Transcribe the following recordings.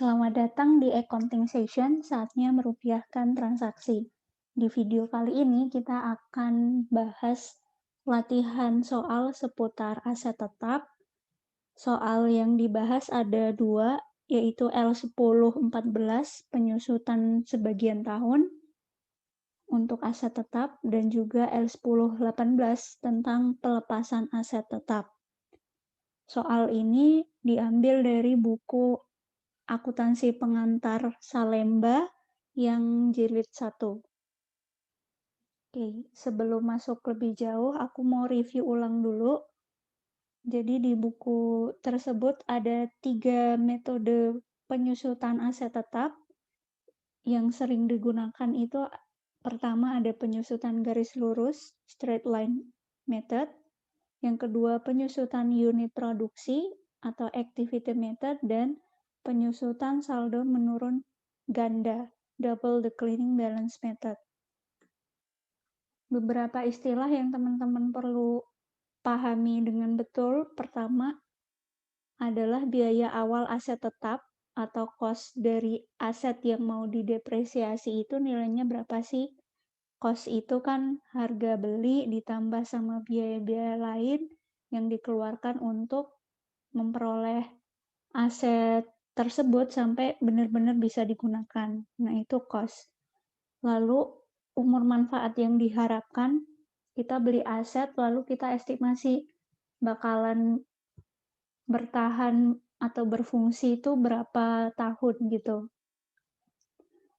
Selamat datang di Accounting Session, saatnya merupiahkan transaksi. Di video kali ini kita akan bahas latihan soal seputar aset tetap. Soal yang dibahas ada dua, yaitu L1014 penyusutan sebagian tahun untuk aset tetap dan juga L1018 tentang pelepasan aset tetap. Soal ini diambil dari buku Akuntansi Pengantar Salemba yang jilid 1. Oke, sebelum masuk lebih jauh, aku mau review ulang dulu. Jadi di buku tersebut ada 3 metode penyusutan aset tetap. Yang sering digunakan itu pertama ada penyusutan garis lurus, straight line method. Yang kedua penyusutan unit produksi atau activity method, dan penyusutan saldo menurun ganda, double declining balance method. Beberapa istilah yang teman-teman perlu pahami dengan betul. Pertama adalah biaya awal aset tetap atau cost dari aset yang mau didepresiasi itu nilainya berapa sih? Cost itu kan harga beli ditambah sama biaya-biaya lain yang dikeluarkan untuk memperoleh aset tersebut sampai benar-benar bisa digunakan. Nah, itu cost. Lalu, umur manfaat yang diharapkan, kita beli aset, lalu kita estimasi bakalan bertahan atau berfungsi itu berapa tahun gitu.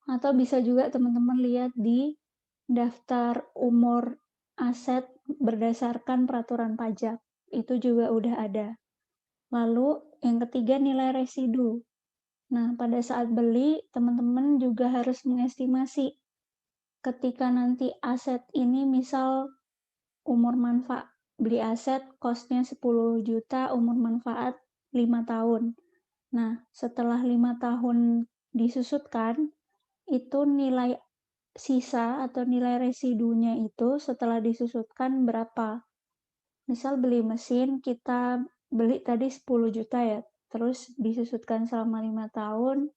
Atau bisa juga teman-teman lihat di daftar umur aset berdasarkan peraturan pajak. Itu juga udah ada. Lalu yang ketiga nilai residu. Nah, pada saat beli, teman-teman juga harus mengestimasi ketika nanti aset ini misal umur manfaat beli aset cost-nya 10 juta, umur manfaat 5 tahun. Nah, setelah 5 tahun disusutkan, itu nilai sisa atau nilai residunya itu setelah disusutkan berapa. Misal beli mesin, kita beli tadi 10 juta ya, terus disusutkan selama 5 tahun,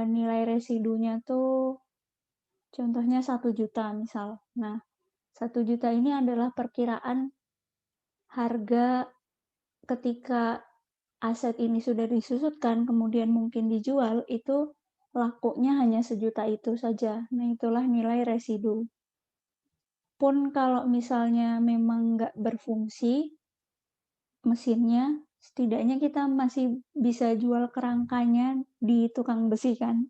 nilai residunya tuh contohnya 1 juta misal. Nah, 1 juta ini adalah perkiraan harga ketika aset ini sudah disusutkan, kemudian mungkin dijual, itu lakunya hanya sejuta itu saja. Nah, itulah nilai residu. Pun kalau misalnya memang nggak berfungsi mesinnya, setidaknya kita masih bisa jual kerangkanya di tukang besi kan.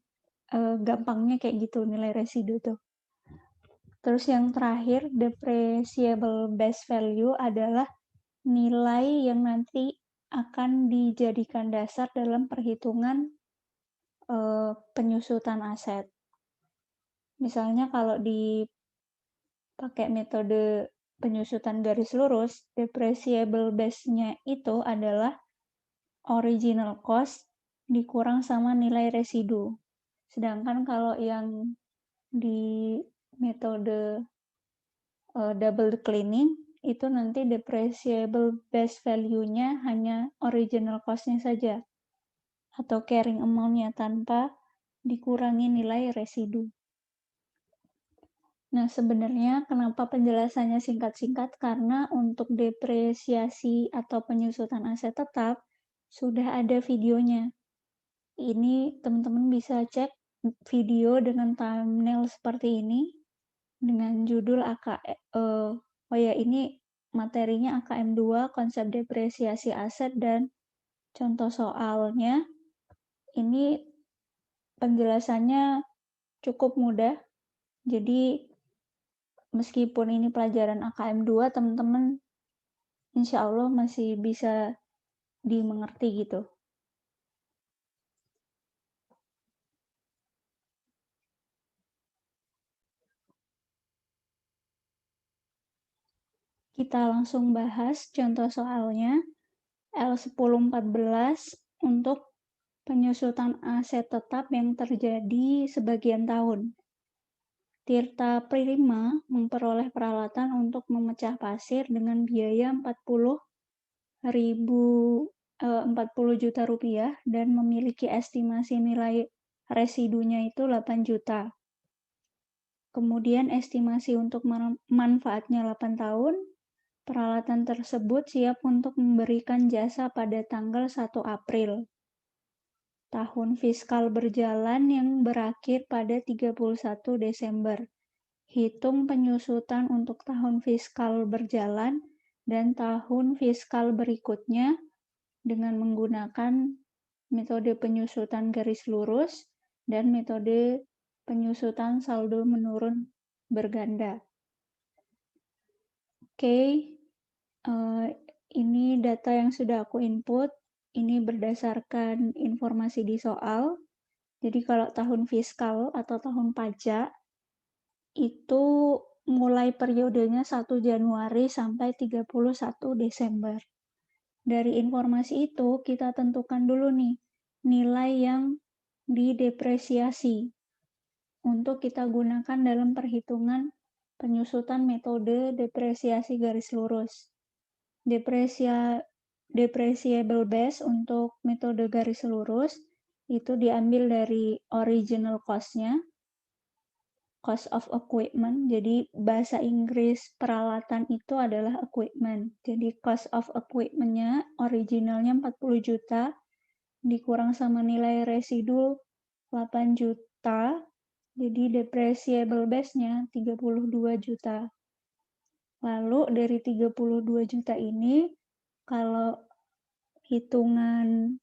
Gampangnya kayak gitu nilai residu tuh. Terus yang terakhir, depreciable base value adalah nilai yang nanti akan dijadikan dasar dalam perhitungan penyusutan aset. Misalnya kalau dipakai metode penyusutan garis lurus, depreciable base-nya itu adalah original cost dikurang sama nilai residu. Sedangkan kalau yang di metode double declining, itu nanti depreciable base value-nya hanya original cost-nya saja, atau carrying amount-nya tanpa dikurangi nilai residu. Nah, sebenarnya kenapa penjelasannya singkat-singkat? Karena untuk depresiasi atau penyusutan aset tetap, sudah ada videonya. Ini teman-teman bisa cek video dengan thumbnail seperti ini, dengan judul ini materinya AKM 2, konsep depresiasi aset dan contoh soalnya. Ini penjelasannya cukup mudah. Jadi meskipun ini pelajaran AKM 2, teman-teman insya Allah masih bisa dimengerti gitu. Kita langsung bahas contoh soalnya. L1014 untuk penyusutan aset tetap yang terjadi sebagian tahun. Tirta Prilima memperoleh peralatan untuk memecah pasir dengan biaya 40.000 Rp40 juta dan memiliki estimasi nilai residunya itu 8 juta. Kemudian estimasi untuk manfaatnya 8 tahun, peralatan tersebut siap untuk memberikan jasa pada tanggal 1 April. Tahun fiskal berjalan yang berakhir pada 31 Desember. Hitung penyusutan untuk tahun fiskal berjalan dan tahun fiskal berikutnya dengan menggunakan metode penyusutan garis lurus dan metode penyusutan saldo menurun berganda. Oke, ini data yang sudah aku input. Ini berdasarkan informasi di soal. Jadi kalau tahun fiskal atau tahun pajak, itu mulai periodenya 1 Januari sampai 31 Desember. Dari informasi itu, kita tentukan dulu nih, nilai yang didepresiasi untuk kita gunakan dalam perhitungan penyusutan metode depresiasi garis lurus. Depreciable base untuk metode garis lurus itu diambil dari original cost-nya, cost of equipment. Jadi bahasa Inggris peralatan itu adalah equipment. Jadi cost of equipment-nya originalnya 40 juta dikurang sama nilai residu 8 juta. Jadi depreciable base-nya 32 juta. Lalu dari 32 juta ini kalau hitungan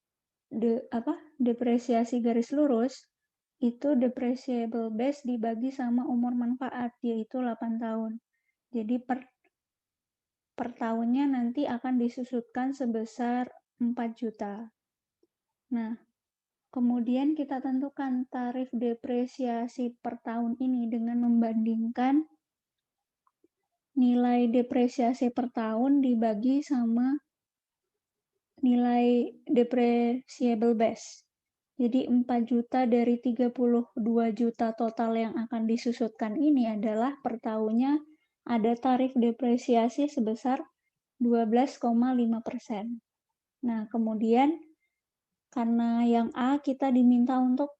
depresiasi garis lurus itu depreciable base dibagi sama umur manfaat, yaitu 8 tahun. Jadi per tahunnya nanti akan disusutkan sebesar 4 juta. Nah, kemudian kita tentukan tarif depresiasi per tahun ini dengan membandingkan nilai depresiasi per tahun dibagi sama nilai depreciable base. Jadi 4 juta dari 32 juta total yang akan disusutkan ini adalah per tahunnya ada tarif depresiasi sebesar 12,5%. Nah, kemudian karena yang A kita diminta untuk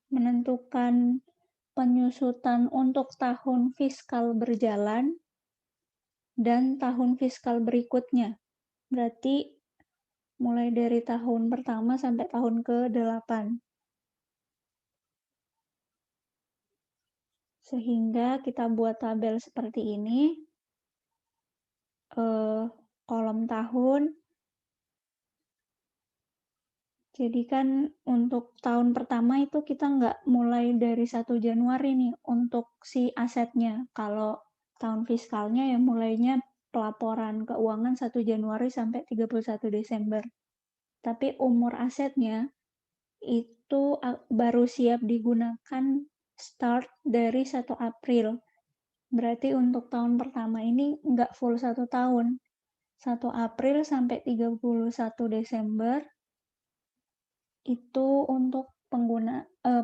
menentukan penyusutan untuk tahun fiskal berjalan dan tahun fiskal berikutnya. Berarti mulai dari tahun pertama sampai tahun ke-8. Sehingga kita buat tabel seperti ini. Kolom tahun. Jadi kan untuk tahun pertama itu kita nggak mulai dari 1 Januari nih untuk si asetnya. Kalau tahun fiskalnya ya mulainya pelaporan keuangan 1 Januari sampai 31 Desember. Tapi umur asetnya itu baru siap digunakan start dari 1 April. Berarti untuk tahun pertama ini nggak full 1 tahun. 1 April sampai 31 Desember itu untuk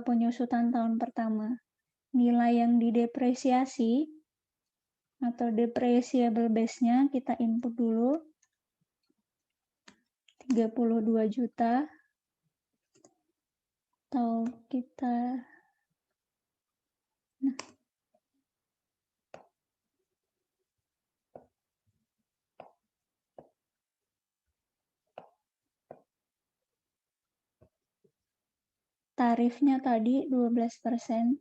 penyusutan tahun pertama. Nilai yang didepresiasi atau depreciable base-nya kita input dulu. 32 juta. Atau kita tarifnya tadi 12%.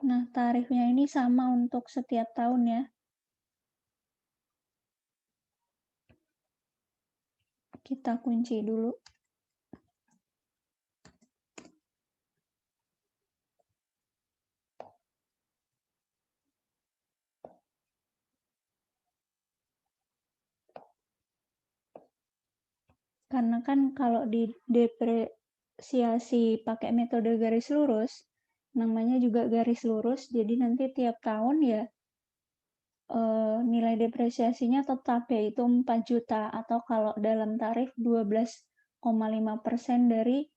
Nah, tarifnya ini sama untuk setiap tahun ya. Kita kunci dulu. Karena kan kalau di depresiasi pakai metode garis lurus, namanya juga garis lurus, jadi nanti tiap tahun ya nilai depresiasinya tetap yaitu 4 juta atau kalau dalam tarif 12,5% dari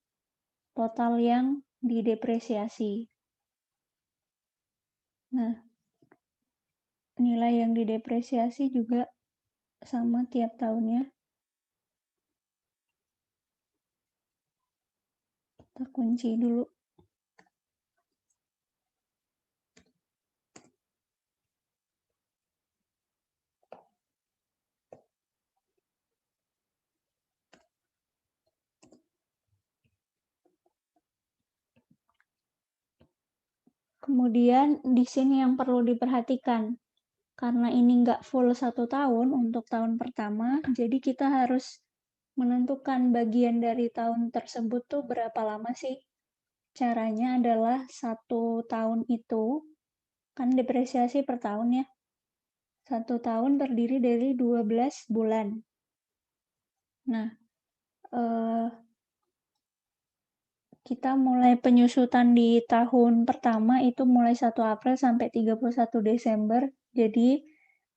total yang didepresiasi. Nah, nilai yang didepresiasi juga sama tiap tahunnya. Kita kunci dulu. Kemudian di sini yang perlu diperhatikan, karena ini nggak full 1 tahun untuk tahun pertama, jadi kita harus menentukan bagian dari tahun tersebut tuh berapa lama sih. Caranya adalah 1 tahun itu, kan depresiasi per tahun ya. 1 tahun terdiri dari 12 bulan. Nah, eh, kita mulai penyusutan di tahun pertama itu mulai 1 April sampai 31 Desember. Jadi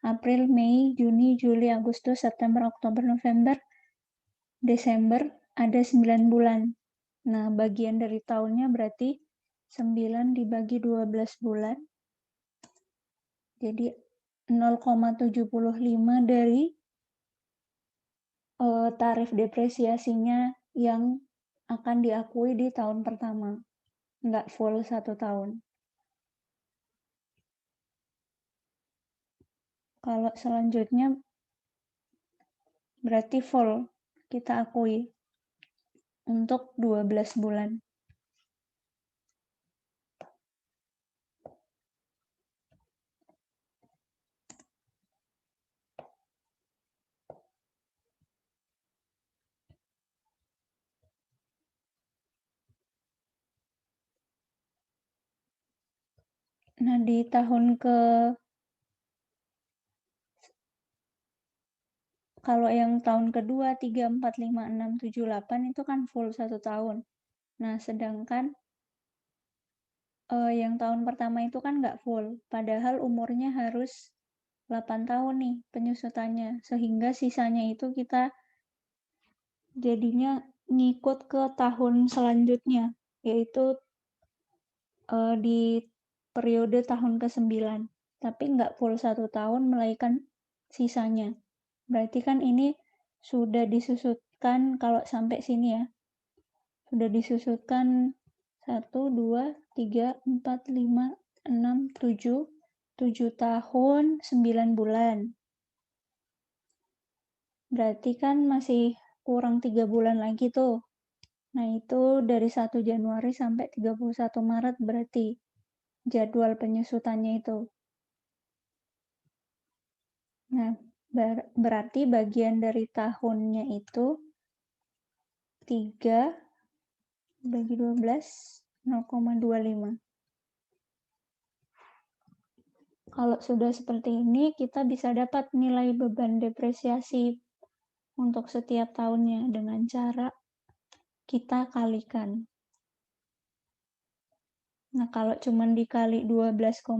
April, Mei, Juni, Juli, Agustus, September, Oktober, November, Desember ada 9 bulan. Nah, bagian dari tahunnya berarti 9 dibagi 12 bulan. Jadi 0,75 dari tarif depresiasinya yang akan diakui di tahun pertama. Nggak full 1 tahun. Kalau selanjutnya berarti full kita akui untuk 12 bulan. Nah, di tahun kalau yang tahun kedua, 3, 4, 5, 6, 7, 8 itu kan full 1 tahun. Nah, sedangkan yang tahun pertama itu kan nggak full. Padahal umurnya harus 8 tahun nih penyusutannya. Sehingga sisanya itu kita jadinya ngikut ke tahun selanjutnya, yaitu di periode tahun ke-9. Tapi nggak full 1 tahun, melainkan sisanya. Berarti kan ini sudah disusutkan kalau sampai sini ya. Sudah disusutkan 1, 2, 3, 4, 5, 6, 7. 7 tahun, 9 bulan. Berarti kan masih kurang 3 bulan lagi tuh. Nah, itu dari 1 Januari sampai 31 Maret berarti jadwal penyusutannya itu. Nah, berarti bagian dari tahunnya itu 3 bagi 12, 0,25. Kalau sudah seperti ini, kita bisa dapat nilai beban depresiasi untuk setiap tahunnya dengan cara kita kalikan. Nah, kalau cuma dikali 12,5%,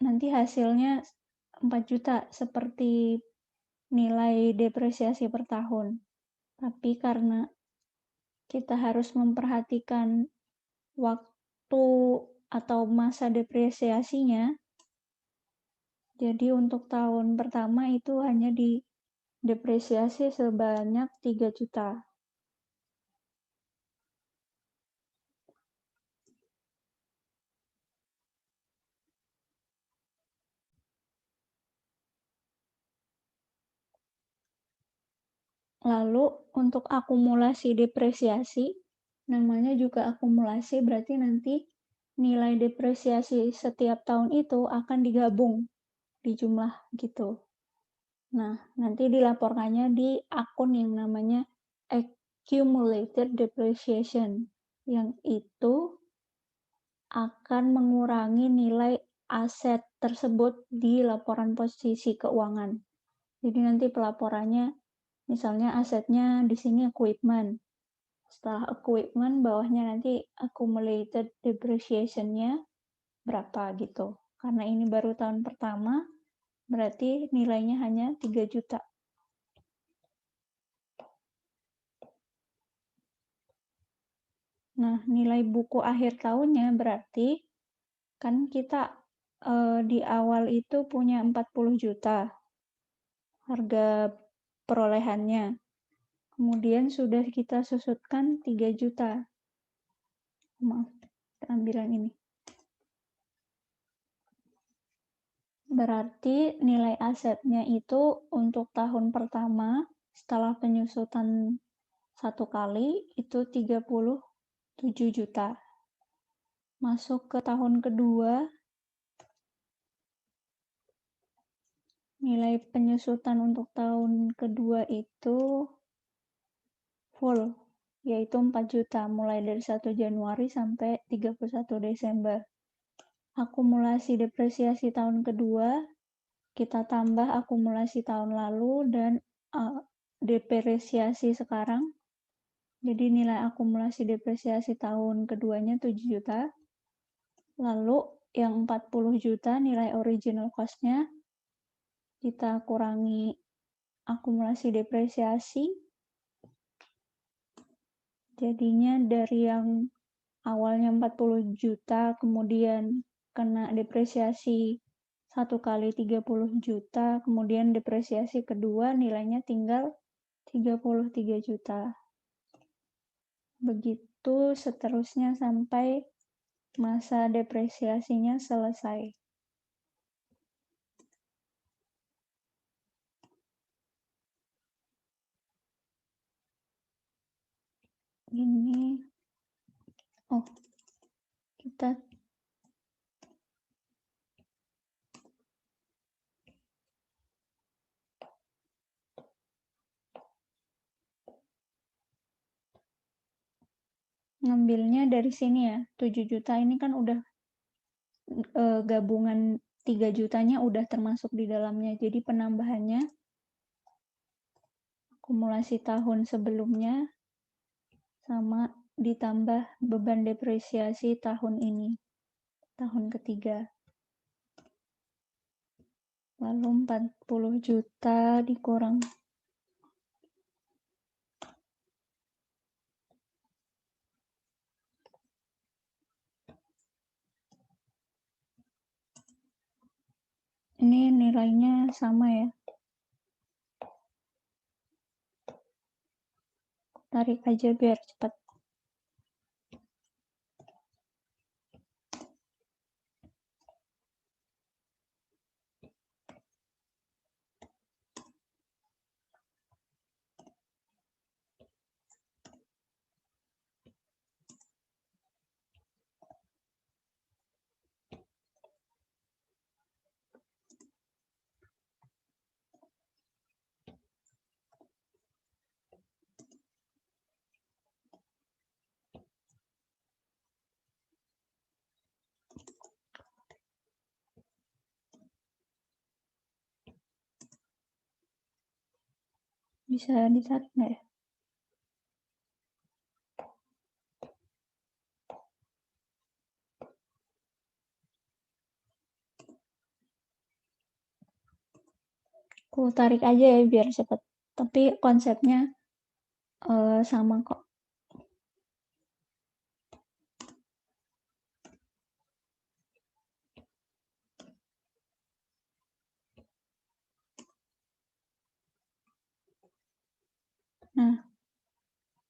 nanti hasilnya 4 juta seperti nilai depresiasi per tahun. Tapi karena kita harus memperhatikan waktu atau masa depresiasinya, jadi untuk tahun pertama itu hanya didepresiasi sebanyak 3 juta. Lalu untuk akumulasi depresiasi, namanya juga akumulasi, berarti nanti nilai depresiasi setiap tahun itu akan digabung di jumlah gitu. Nah, nanti dilaporkannya di akun yang namanya accumulated depreciation, yang itu akan mengurangi nilai aset tersebut di laporan posisi keuangan. Jadi nanti pelaporannya, misalnya asetnya di sini equipment. Setelah equipment, bawahnya nanti accumulated depreciation-nya berapa gitu. Karena ini baru tahun pertama, berarti nilainya hanya 3 juta. Nah, nilai buku akhir tahunnya berarti Kan kita, di awal itu punya 40 juta harga perolehannya, kemudian sudah kita susutkan 3 juta. Maaf, tampilan ini. Berarti nilai asetnya itu untuk tahun pertama setelah penyusutan 1 kali itu 37 juta. Masuk ke tahun kedua, nilai penyusutan untuk tahun kedua itu full, yaitu 4 juta mulai dari 1 Januari sampai 31 Desember. Akumulasi depresiasi tahun kedua, kita tambah akumulasi tahun lalu dan depresiasi sekarang. Jadi nilai akumulasi depresiasi tahun keduanya 7 juta. Lalu yang 40 juta nilai original cost-nya kita kurangi akumulasi depresiasi. Jadinya dari yang awalnya 40 juta kemudian kena depresiasi 1 kali 30 juta, kemudian depresiasi kedua nilainya tinggal 33 juta. Begitu seterusnya sampai masa depresiasinya selesai. Ini, kita ngambilnya dari sini ya, 7 juta ini kan udah gabungan 3 jutanya udah termasuk di dalamnya. Jadi penambahannya akumulasi tahun sebelumnya sama ditambah beban depresiasi tahun ini, tahun ketiga. Lalu 40 juta dikurang. Ini nilainya sama ya. Tarik aja biar cepat. Bisa ditarik nggak ya? Aku tarik aja ya biar cepat. Tapi konsepnya sama kok. Nah,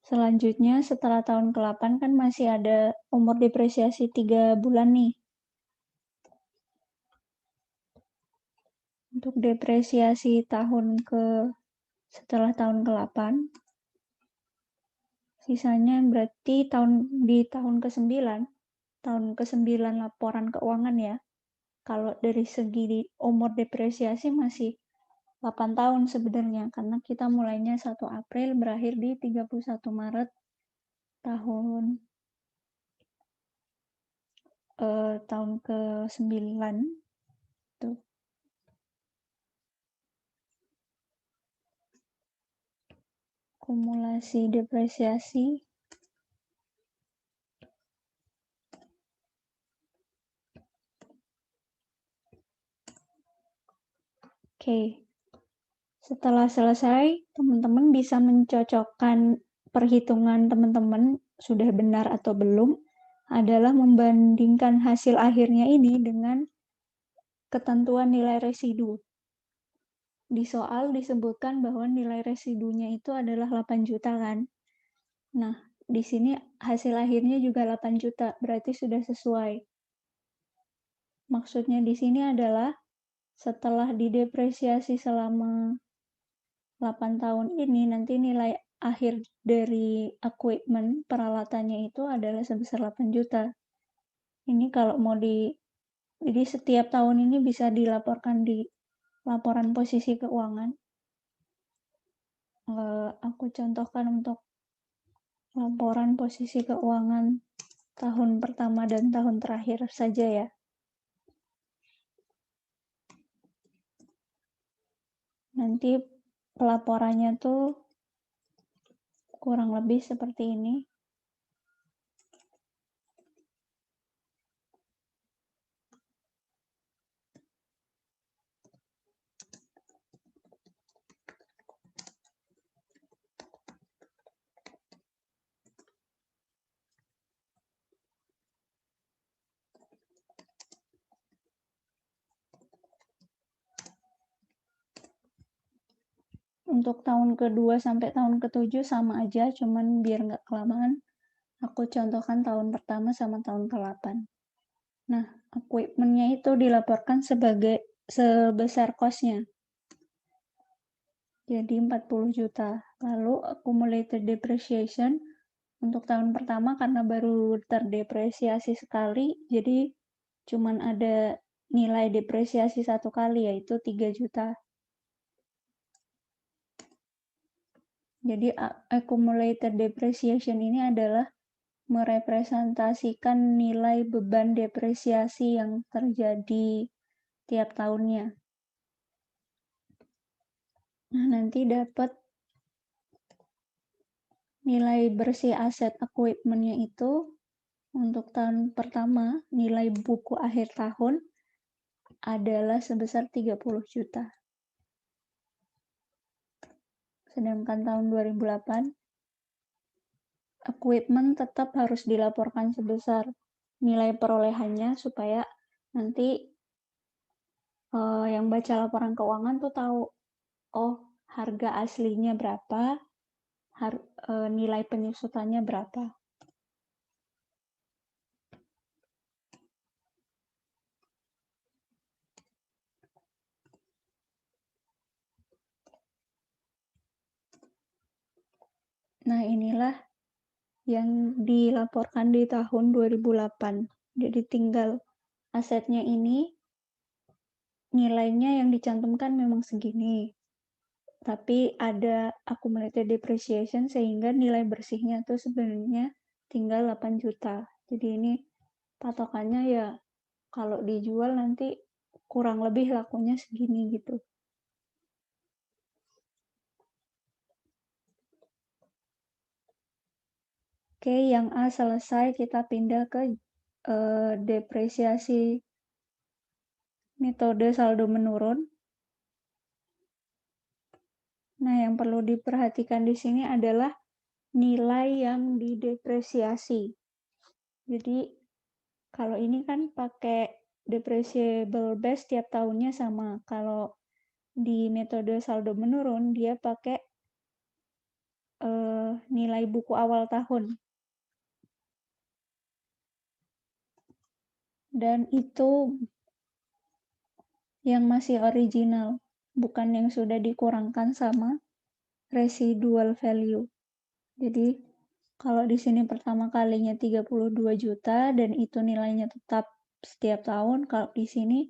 selanjutnya setelah tahun ke-8 kan masih ada umur depresiasi 3 bulan nih. Untuk depresiasi setelah tahun ke-8, sisanya berarti di tahun ke-9, laporan keuangan ya. Kalau dari segi umur depresiasi masih 8 tahun sebenarnya, karena kita mulainya 1 April, berakhir di 31 Maret tahun ke-9. Tuh. Akumulasi depresiasi. Oke. Setelah selesai, teman-teman bisa mencocokkan perhitungan teman-teman sudah benar atau belum, adalah membandingkan hasil akhirnya ini dengan ketentuan nilai residu. Di soal disebutkan bahwa nilai residunya itu adalah 8 juta kan. Nah, di sini hasil akhirnya juga 8 juta, berarti sudah sesuai. Maksudnya di sini adalah setelah didepresiasi selama 8 tahun ini, nanti nilai akhir dari equipment peralatannya itu adalah sebesar 8 juta. Ini kalau mau jadi setiap tahun ini bisa dilaporkan di laporan posisi keuangan. Aku contohkan untuk laporan posisi keuangan tahun pertama dan tahun terakhir saja ya. Nanti pelaporannya tuh kurang lebih seperti ini. Untuk tahun kedua sampai tahun ketujuh sama aja, cuman biar nggak kelamaan, aku contohkan tahun pertama sama tahun ke-8. Nah, equipment-nya itu dilaporkan sebesar cost-nya. Jadi 40 juta. Lalu accumulated depreciation untuk tahun pertama karena baru terdepresiasi sekali, jadi cuman ada nilai depresiasi satu kali, yaitu 3 juta. Jadi accumulated depreciation ini adalah merepresentasikan nilai beban depresiasi yang terjadi tiap tahunnya. Nah, nanti dapat nilai bersih aset equipment-nya itu untuk tahun pertama, nilai buku akhir tahun adalah sebesar 30 juta. Sedangkan tahun 2008, equipment tetap harus dilaporkan sebesar nilai perolehannya supaya nanti yang baca laporan keuangan tuh tahu, oh harga aslinya berapa, nilai penyusutannya berapa. Nah, inilah yang dilaporkan di tahun 2008. Jadi tinggal asetnya ini, nilainya yang dicantumkan memang segini. Tapi ada accumulated depreciation sehingga nilai bersihnya tuh sebenarnya tinggal 8 juta. Jadi ini patokannya ya kalau dijual nanti kurang lebih lakunya segini gitu. Oke, yang A selesai, kita pindah ke depresiasi metode saldo menurun. Nah, yang perlu diperhatikan di sini adalah nilai yang didepresiasi. Jadi, kalau ini kan pakai depreciable base tiap tahunnya sama. Kalau di metode saldo menurun, dia pakai nilai buku awal tahun. Dan itu yang masih original, bukan yang sudah dikurangkan sama residual value. Jadi kalau di sini pertama kalinya 32 juta dan itu nilainya tetap setiap tahun, kalau di sini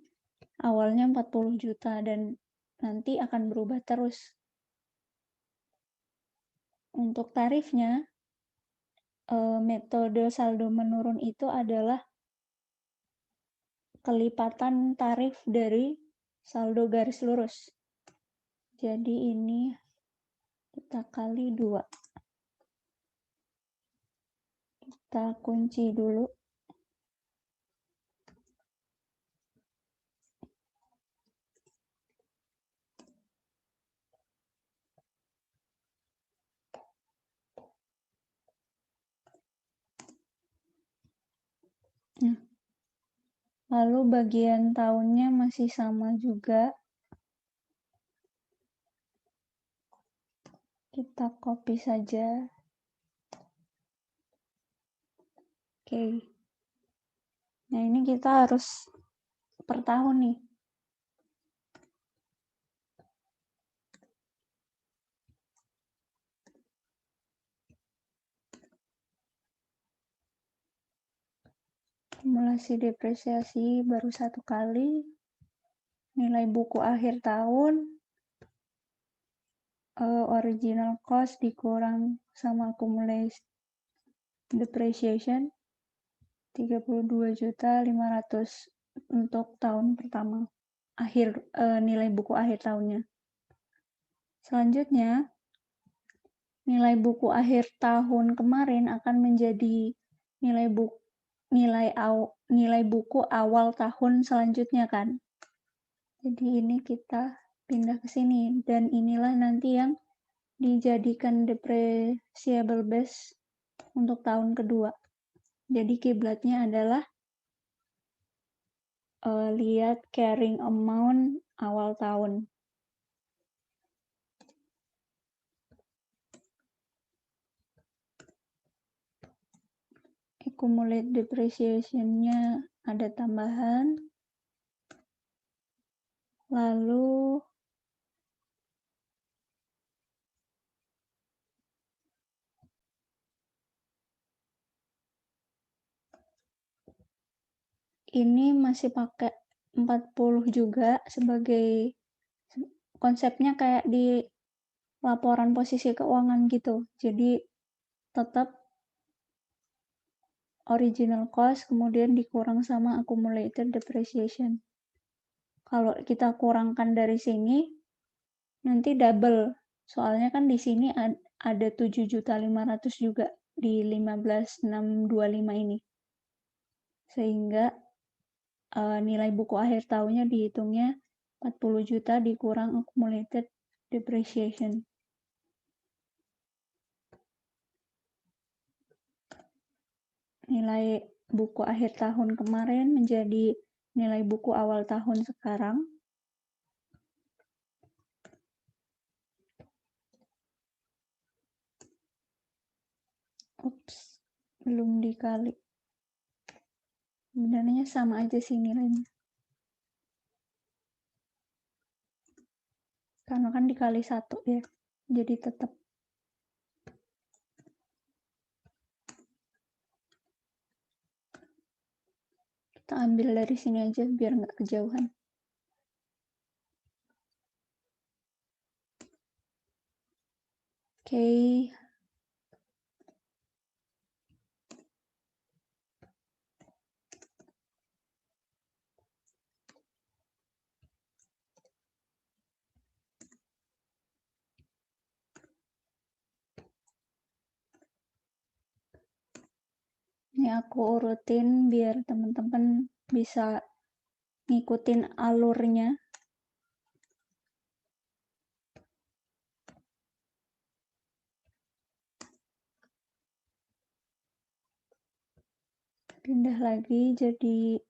awalnya 40 juta dan nanti akan berubah terus. Untuk tarifnya, metode saldo menurun itu adalah kelipatan tarif dari saldo garis lurus. Jadi ini kita kali 2. Kita kunci dulu. Lalu bagian tahunnya masih sama juga. Kita copy saja. Oke. Nah, ini kita harus per tahun nih. Akumulasi depresiasi baru 1 kali. Nilai buku akhir tahun. Original cost dikurang sama accumulated depreciation 32.500.000 untuk tahun pertama. Nilai buku akhir tahunnya. Selanjutnya, nilai buku akhir tahun kemarin akan menjadi nilai buku awal tahun selanjutnya kan. Jadi ini kita pindah ke sini dan inilah nanti yang dijadikan depreciable base untuk tahun kedua. Jadi kiblatnya adalah lihat carrying amount awal tahun. Accumulate depreciation-nya ada tambahan. Lalu ini masih pakai 40 juga sebagai konsepnya kayak di laporan posisi keuangan gitu. Jadi tetap original cost kemudian dikurang sama accumulated depreciation. Kalau kita kurangkan dari sini nanti double. Soalnya kan di sini ada 7.500.000 juga di 15.625 ini. Sehingga nilai buku akhir tahunnya dihitungnya 40 juta dikurang accumulated depreciation. Nilai buku akhir tahun kemarin menjadi nilai buku awal tahun sekarang. Ups, belum dikali. Sebenarnya sama aja sih nilainya. Karena kan dikali 1 ya. Jadi tetap. Kita ambil dari sini aja biar nggak kejauhan. Oke. Ini aku urutin biar teman-teman bisa ngikutin alurnya. Pindah lagi jadi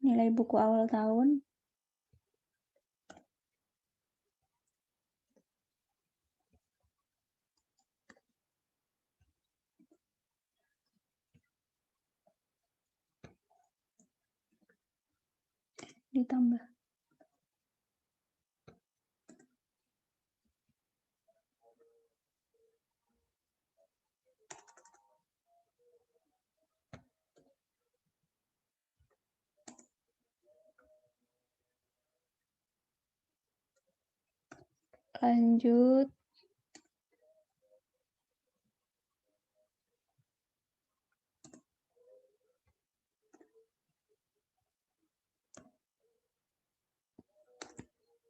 nilai buku awal tahun. Ditambah. Lanjut.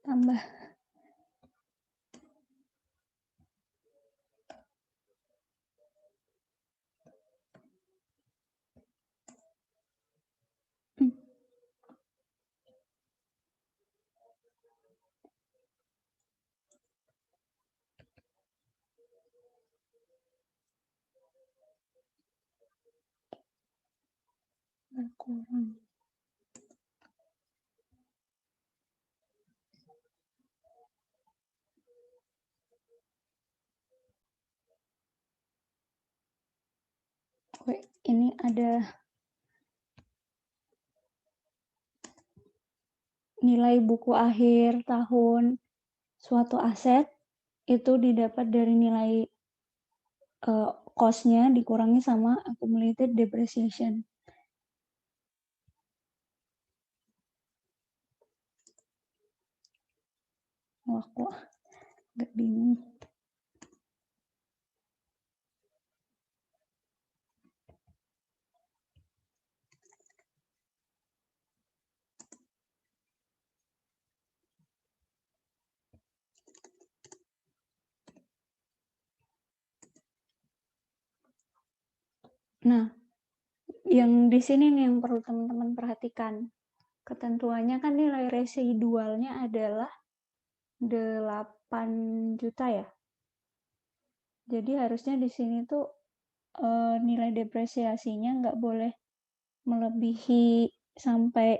Tambah. Aku Ini ada nilai buku akhir tahun suatu aset itu didapat dari nilai cost-nya dikurangi sama accumulated depreciation. Wah, kok agak bingung. Nah, yang di sini nih yang perlu teman-teman perhatikan. Ketentuannya kan nilai residualnya adalah 8 juta ya. Jadi harusnya di sini tuh nilai depresiasinya nggak boleh melebihi sampai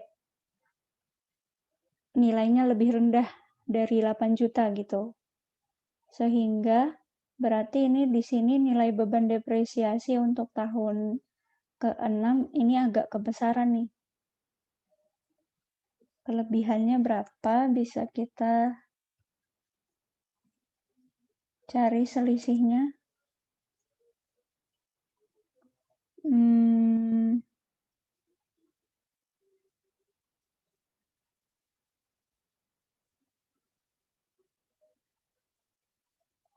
nilainya lebih rendah dari 8 juta gitu. Sehingga berarti ini di sini nilai beban depresiasi untuk tahun ke-6 ini agak kebesaran nih. Kelebihannya berapa bisa kita cari selisihnya.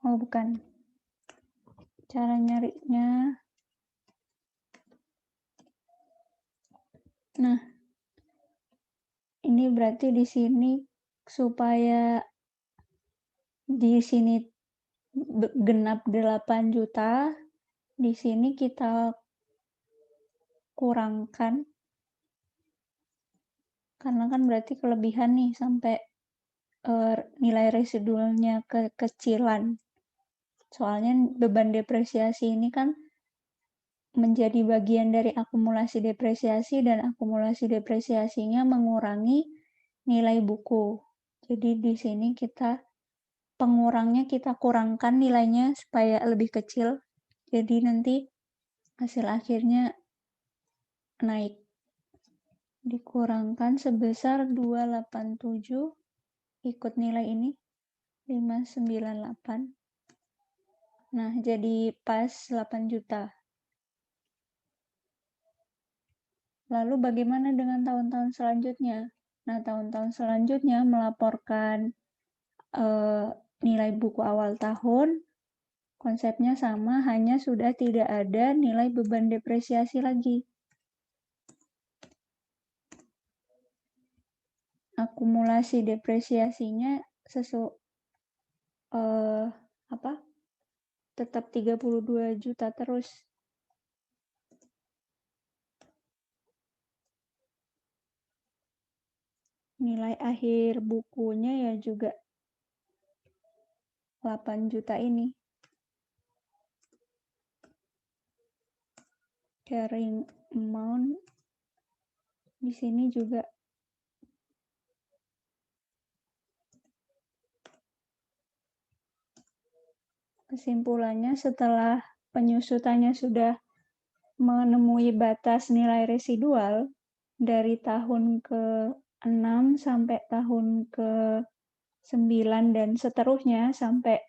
Oh bukan. Cara nyarinya. Nah, ini berarti di sini supaya di sini genap 8 juta, di sini kita kurangkan, karena kan berarti kelebihan nih sampai nilai residualnya kekecilan. Soalnya beban depresiasi ini kan menjadi bagian dari akumulasi depresiasi dan akumulasi depresiasinya mengurangi nilai buku. Jadi di sini pengurangnya kita kurangkan nilainya supaya lebih kecil. Jadi nanti hasil akhirnya naik. Dikurangkan sebesar 287 ikut nilai ini 598. Nah, jadi pas 8 juta. Lalu bagaimana dengan tahun-tahun selanjutnya? Nah, tahun-tahun selanjutnya melaporkan nilai buku awal tahun, konsepnya sama, hanya sudah tidak ada nilai beban depresiasi lagi. Akumulasi depresiasinya tetap 32 juta terus. Nilai akhir bukunya ya juga 8 juta ini. Carrying amount di sini juga kesimpulannya setelah penyusutannya sudah menemui batas nilai residual dari tahun ke-6 sampai tahun ke-9 dan seterusnya sampai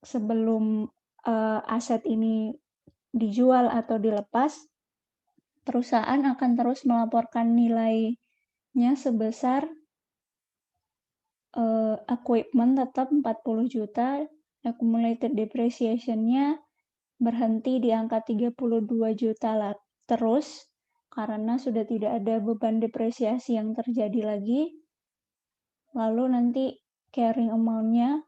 sebelum aset ini dijual atau dilepas, perusahaan akan terus melaporkan nilainya sebesar equipment tetap 40 juta, accumulated depreciation-nya berhenti di angka 32 juta terus, karena sudah tidak ada beban depresiasi yang terjadi lagi. Lalu nanti carrying amount-nya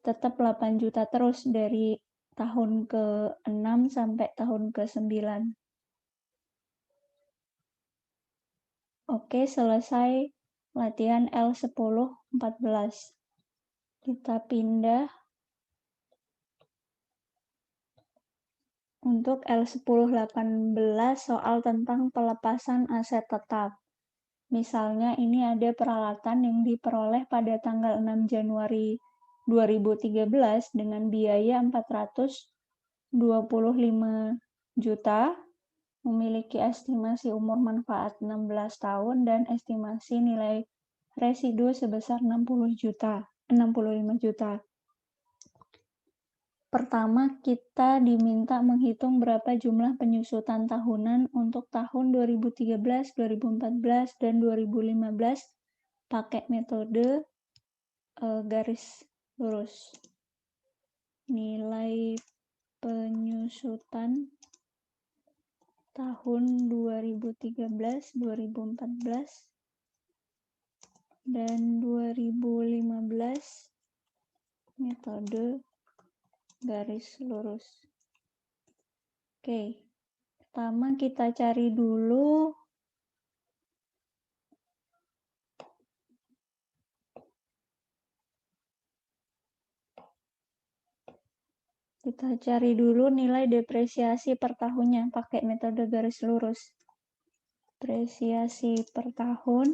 tetap 8 juta terus dari tahun ke-6 sampai tahun ke-9. Oke, selesai latihan L10-14. Kita pindah Untuk L1018 soal tentang pelepasan aset tetap. Misalnya ini ada peralatan yang diperoleh pada tanggal 6 Januari 2013 dengan biaya 425 juta, memiliki estimasi umur manfaat 16 tahun dan estimasi nilai residu sebesar 65 juta. Pertama, kita diminta menghitung berapa jumlah penyusutan tahunan untuk tahun 2013, 2014, dan 2015 pakai metode garis lurus. Nilai penyusutan tahun 2013, 2014, dan 2015 metode garis lurus. Oke, pertama kita cari dulu nilai depresiasi per tahunnya pakai metode garis lurus. Depresiasi per tahun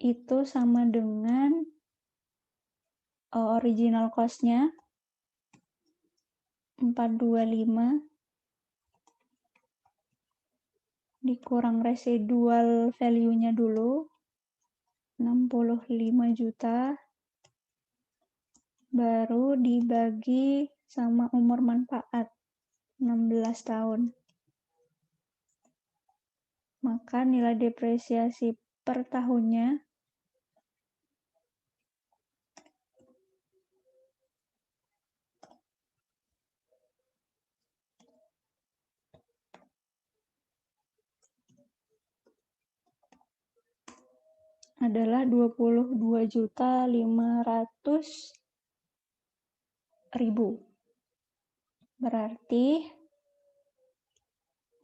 itu sama dengan original cost-nya 425 dikurang residual value-nya dulu 65 juta, baru dibagi sama umur manfaat 16 tahun. Maka nilai depresiasi per tahunnya adalah 22.500.000. Berarti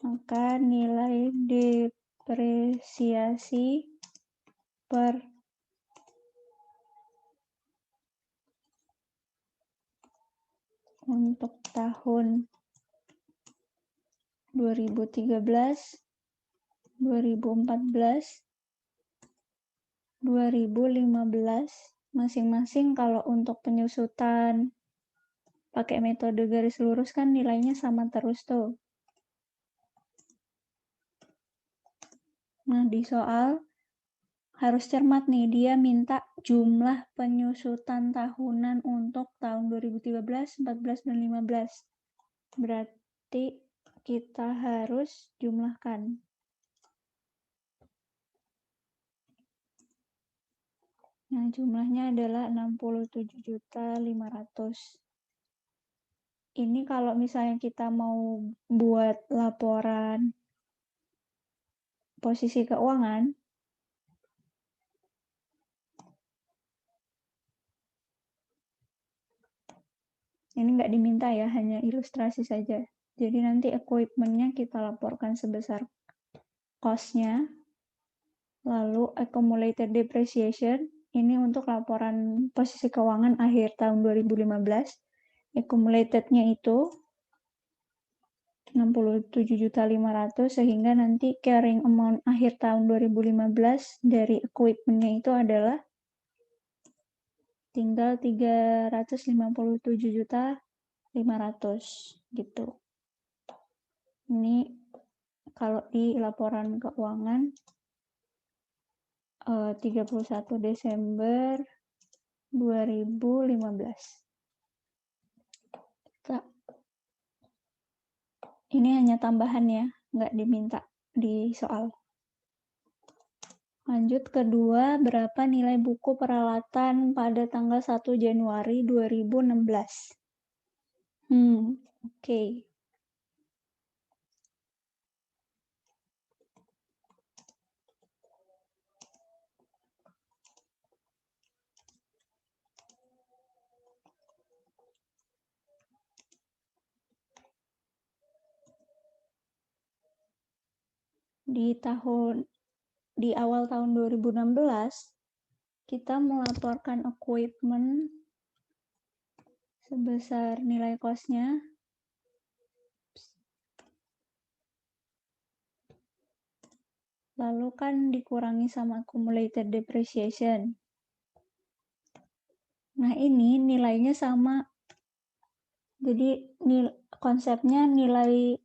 maka nilai depresiasi per untuk tahun 2013, 2014, 2015 masing-masing kalau untuk penyusutan pakai metode garis lurus kan nilainya sama terus tuh. Nah, di soal harus cermat nih, dia minta jumlah penyusutan tahunan untuk tahun 2013, 14, dan 15. Berarti kita harus jumlahkan. Nah, jumlahnya adalah 67.500. Ini kalau misalnya kita mau buat laporan posisi keuangan, ini nggak diminta ya, hanya ilustrasi saja. Jadi nanti equipment-nya kita laporkan sebesar cost-nya, lalu accumulated depreciation, ini untuk laporan posisi keuangan akhir tahun 2015, accumulated-nya itu 67.500.000 sehingga nanti carrying amount akhir tahun 2015 dari equipment-nya itu adalah tinggal 357.500.000 gitu. Ini kalau di laporan keuangan 31 Desember 2015. Ini hanya tambahan ya, nggak diminta di soal. Lanjut kedua, berapa nilai buku peralatan pada tanggal 1 Januari 2016? Oke. Di awal tahun 2016, kita melaporkan equipment sebesar nilai cost-nya lalu kan dikurangi sama accumulated depreciation. Nah, ini nilainya sama. Jadi konsepnya nilai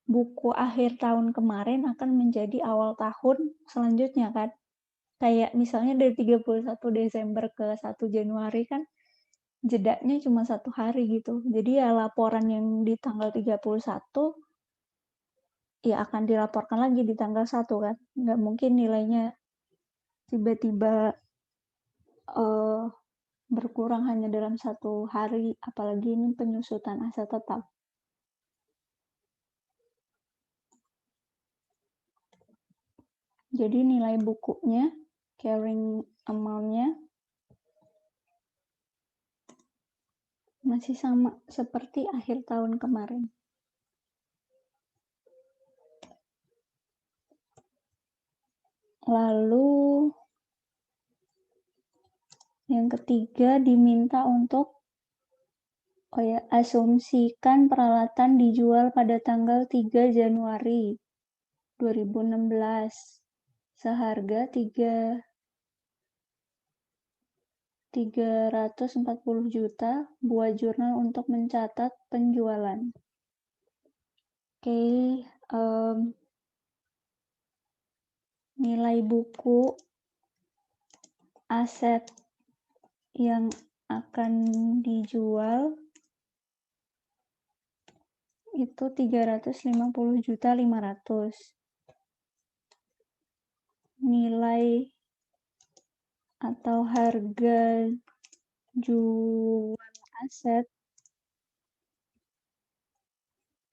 buku akhir tahun kemarin akan menjadi awal tahun selanjutnya kan. Kayak misalnya dari 31 Desember ke 1 Januari kan jedanya cuma 1 hari gitu. Jadi ya laporan yang di tanggal 31 ya akan dilaporkan lagi di tanggal 1 kan. Nggak mungkin nilainya tiba-tiba berkurang hanya dalam 1 hari, apalagi ini penyusutan aset tetap. Jadi nilai bukunya, carrying amount-nya masih sama seperti akhir tahun kemarin. Lalu yang ketiga diminta untuk asumsikan peralatan dijual pada tanggal 3 Januari 2016 seharga 340 juta buat jurnal untuk mencatat penjualan. Oke, nilai buku aset yang akan dijual itu 350.500.000. Nilai atau harga jual aset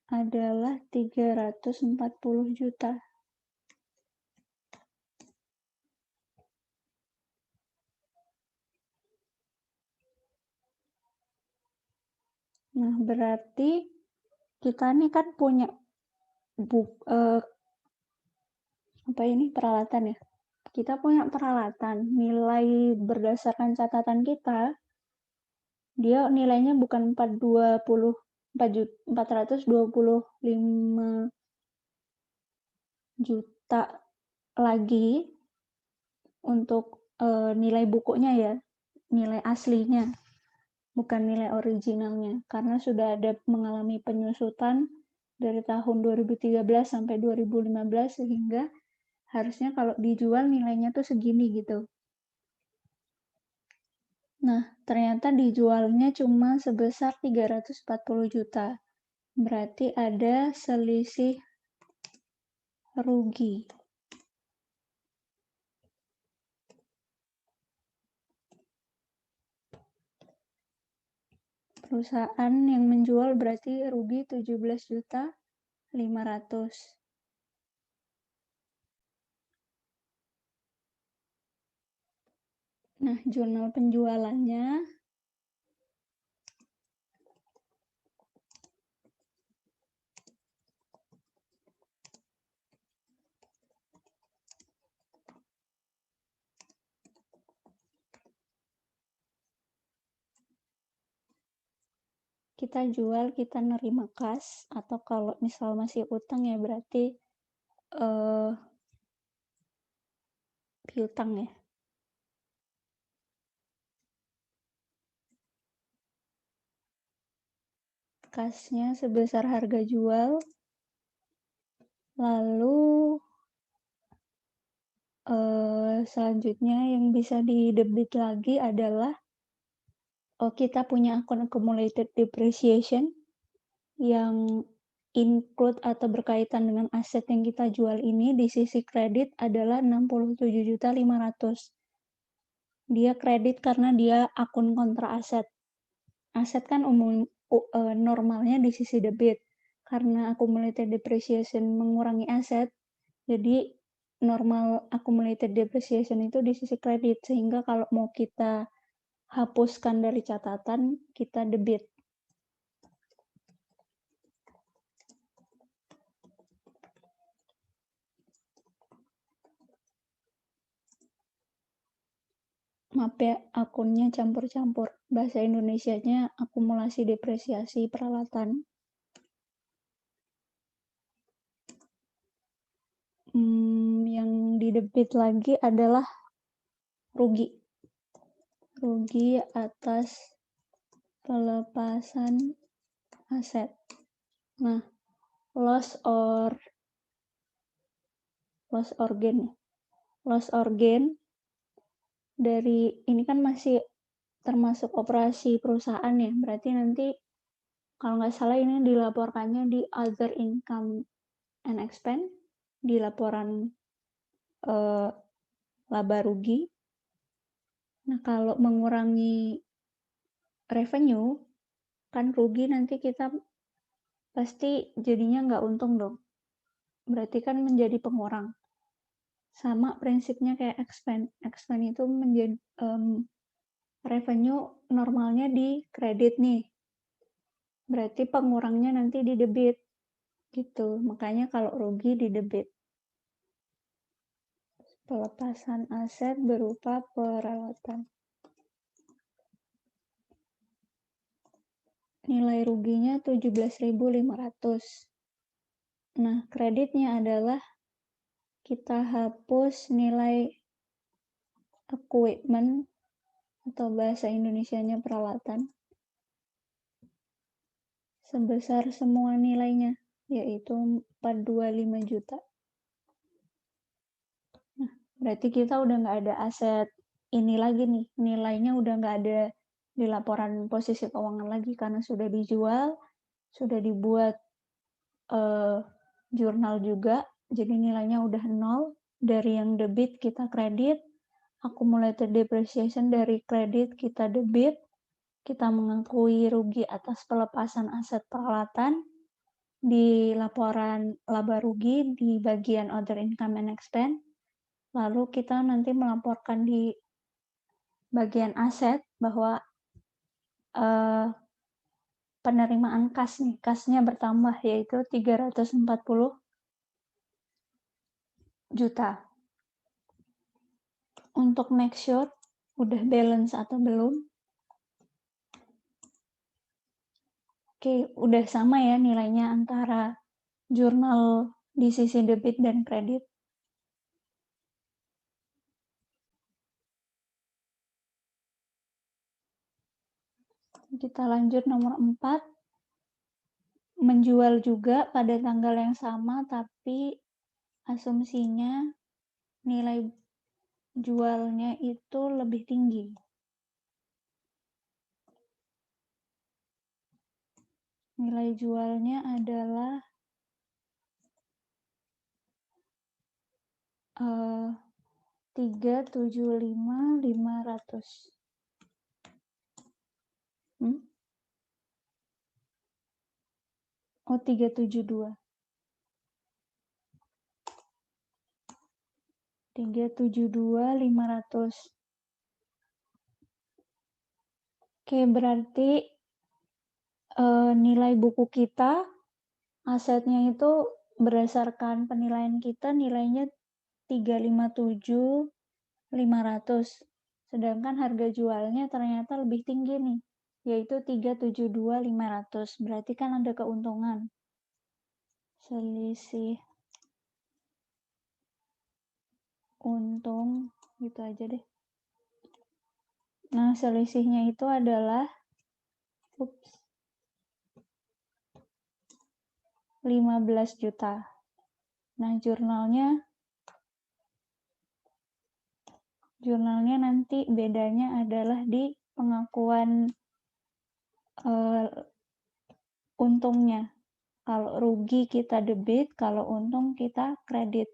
adalah 340 juta. Nah, berarti kita nih kan punya peralatan ya. Kita punya peralatan, nilai berdasarkan catatan kita, dia nilainya bukan 425 juta lagi untuk nilai bukunya ya, nilai aslinya, bukan nilai originalnya, karena sudah ada mengalami penyusutan dari tahun 2013 sampai 2015 sehingga harusnya kalau dijual nilainya tuh segini gitu. Nah, ternyata dijualnya cuma sebesar 340 juta. Berarti ada selisih rugi. Perusahaan yang menjual berarti rugi 17.500.000. Nah, jurnal penjualannya kita jual, kita nerima kas, atau kalau misal masih utang ya berarti piutang ya. Kasnya sebesar harga jual, lalu selanjutnya yang bisa didebit lagi adalah kita punya akun accumulated depreciation yang include atau berkaitan dengan aset yang kita jual ini di sisi kredit adalah 67.500.000. Dia kredit karena dia akun kontra aset. Aset kan normalnya di sisi debit. Karena accumulated depreciation mengurangi aset, jadi normal accumulated depreciation itu di sisi kredit, sehingga kalau mau kita hapuskan dari catatan, kita debit. Maaf ya, akunnya campur-campur. Bahasa Indonesianya akumulasi depresiasi peralatan. Yang yang di-debit lagi adalah rugi. Rugi atas pelepasan aset. Nah, loss or gain. Loss or gain dari ini kan masih termasuk operasi perusahaan ya, berarti nanti kalau nggak salah ini dilaporkannya di other income and expense, di laporan laba rugi. Nah, kalau mengurangi revenue, kan rugi nanti kita pasti jadinya nggak untung dong. Berarti kan menjadi pengurang. Sama prinsipnya kayak expense. Expense itu menjadi revenue normalnya di kredit nih. Berarti pengurangnya nanti di debit. Gitu. Makanya kalau rugi di debit. Pelepasan aset berupa peralatan. Nilai ruginya 17.500. Nah, kreditnya adalah kita hapus nilai equipment atau bahasa Indonesianya peralatan sebesar semua nilainya, yaitu 425 juta. Nah, berarti kita udah nggak ada aset ini lagi nih, nilainya udah nggak ada di laporan posisi keuangan lagi karena sudah dijual, sudah dibuat jurnal juga, jadi nilainya udah nol. Dari yang debit kita kredit, accumulated depreciation dari kredit kita debit, kita mengakui rugi atas pelepasan aset peralatan di laporan laba rugi di bagian other income and expense, lalu kita nanti melaporkan di bagian aset bahwa penerimaan kas nih, kasnya bertambah yaitu 340 juta. Untuk make sure udah balance atau belum. Oke, udah sama ya nilainya antara jurnal di sisi debit dan kredit. Kita lanjut nomor 4. Menjual juga pada tanggal yang sama, tapi asumsinya nilai jualnya itu lebih tinggi. Nilai jualnya adalah 375.500. Oh, 372. 372.500. Oke, berarti nilai buku kita, asetnya itu berdasarkan penilaian kita nilainya 357.500. Sedangkan harga jualnya ternyata lebih tinggi nih, yaitu 372.500. Berarti kan ada keuntungan. Selisih untung gitu aja deh. Nah, selisihnya itu adalah 15 juta. Nah, jurnalnya nanti bedanya adalah di pengakuan untungnya. Kalau rugi kita debit, kalau untung kita kredit.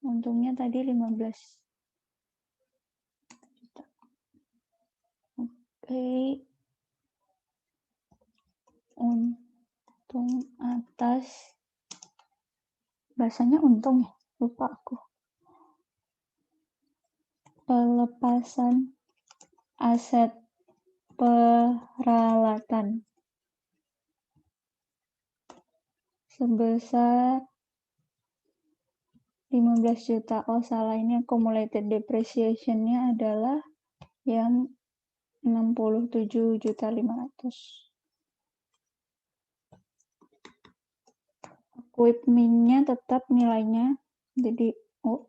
Untungnya tadi 15 juta. Oke. Untung atas, bahasanya untung ya? Lupa aku. Pelepasan aset peralatan sebesar 15 juta. Oh, salah, ini accumulated depreciation-nya adalah yang 67.500. Equipment-nya tetap nilainya, jadi Oh,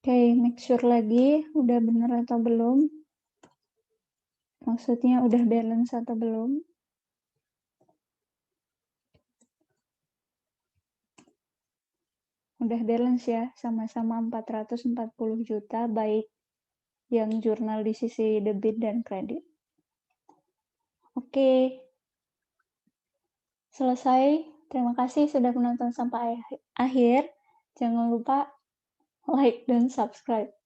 oke, make sure lagi udah bener atau belum. Maksudnya udah balance atau belum. Udah balance ya, sama-sama 440 juta, baik yang jurnal di sisi debit dan kredit. Oke, selesai. Terima kasih sudah menonton sampai akhir. Jangan lupa like dan subscribe.